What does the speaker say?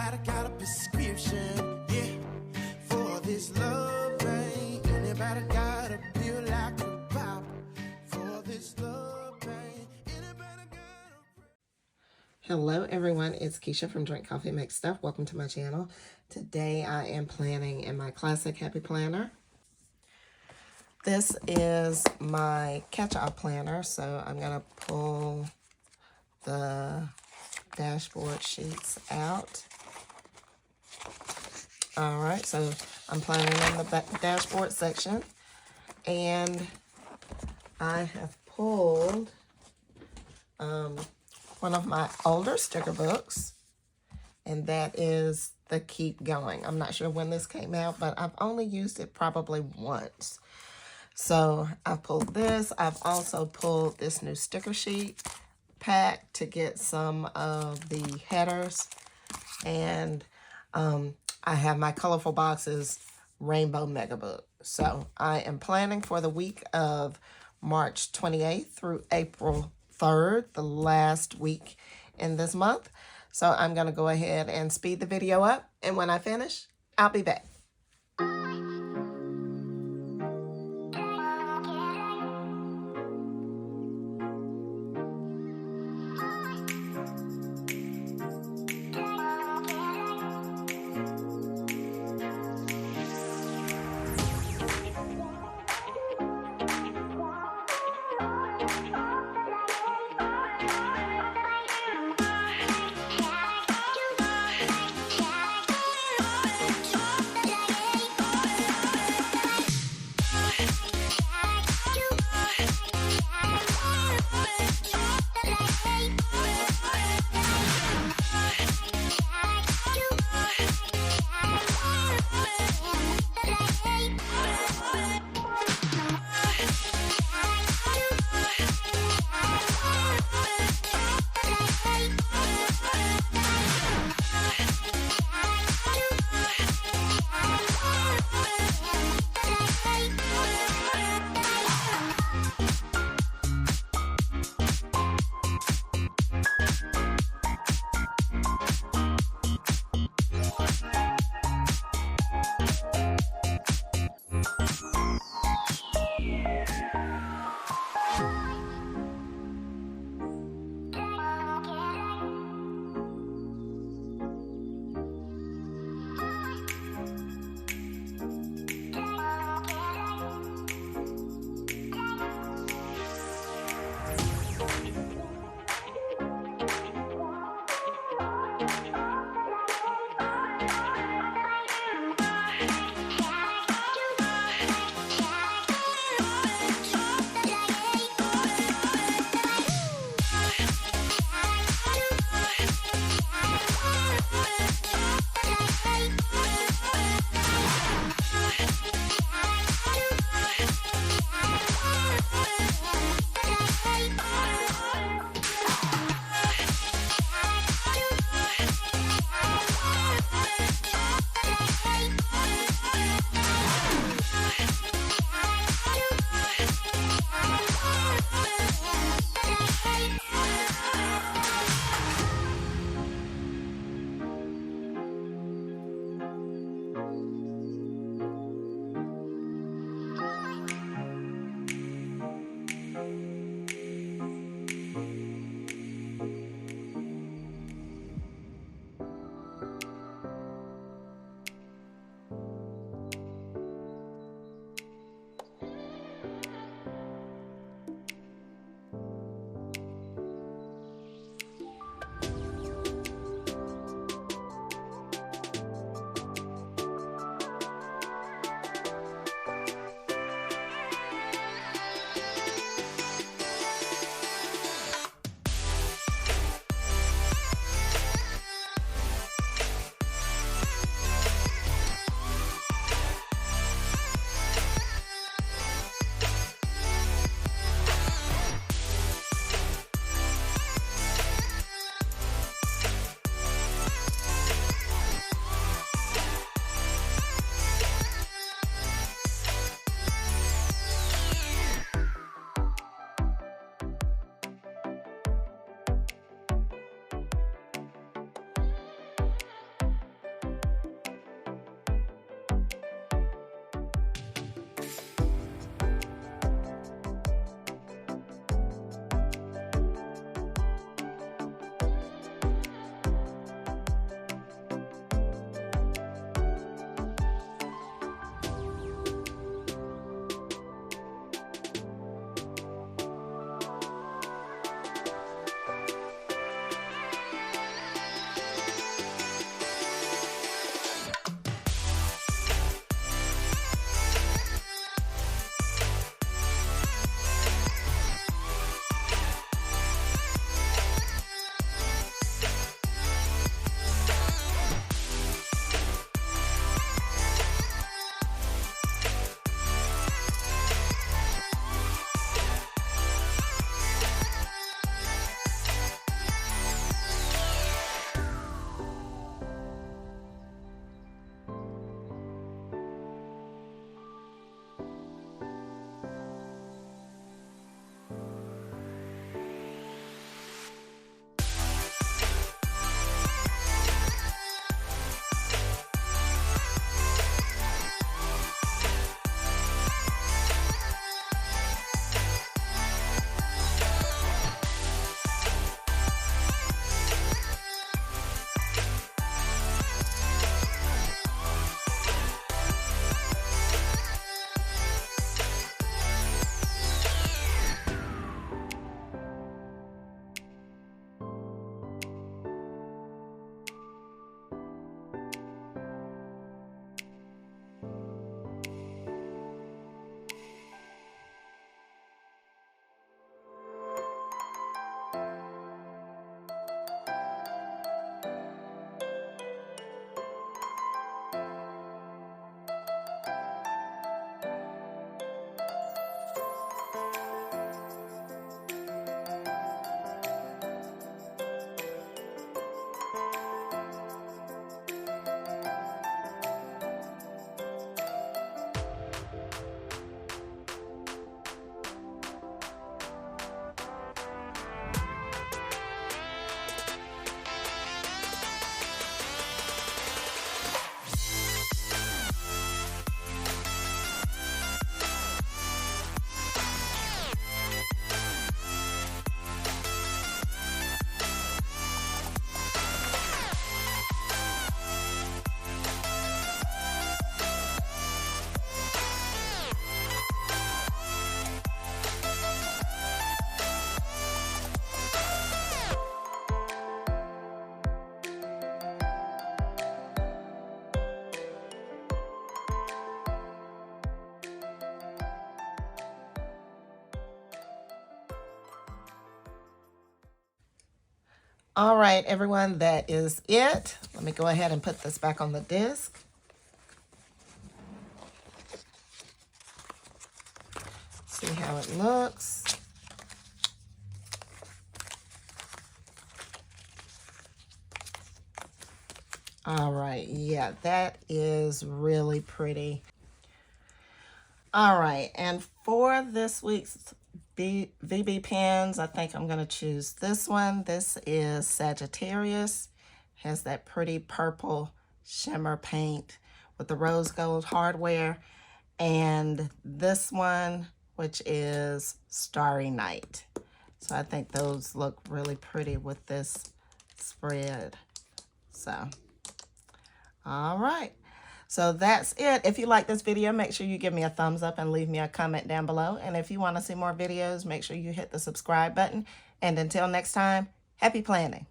Anybody got a prescription, yeah, for this love pain? Anybody got a pill I could pop for this love pain? Anybody got a... Hello everyone, it's Keisha from Drink Coffee Make Stuff. Welcome to my channel. Today I am planning in my classic happy planner. This is my catch-all planner, so I'm going to pull the dashboard sheets out. Alright, so I'm planning in the dashboard section, and I have pulled one of my older sticker books, and that is the Keep Going. I'm not sure when this came out, but I've only used it probably once. So I've pulled this. I've also pulled this new sticker sheet pack to get some of the headers, and I have my Colorful Boxes Rainbow Mega Book. So I am planning for the week of March 28th through April 3rd, the last week in this month. So I'm going to go ahead and speed the video up, and when I finish, I'll be back. All right, everyone, that is it. Let me go ahead and put this back on the disc. See how it looks. All right, yeah, that is really pretty. All right, and for this week's VB pens, I think I'm going to choose this one. This is Sagittarius. Has that pretty purple shimmer paint with the rose gold hardware. And this one, which is Starry Night. So I think those look really pretty with this spread. So, all right. So that's it. If you like this video, make sure you give me a thumbs up and leave me a comment down below. And if you want to see more videos, make sure you hit the subscribe button. And until next time, happy planning.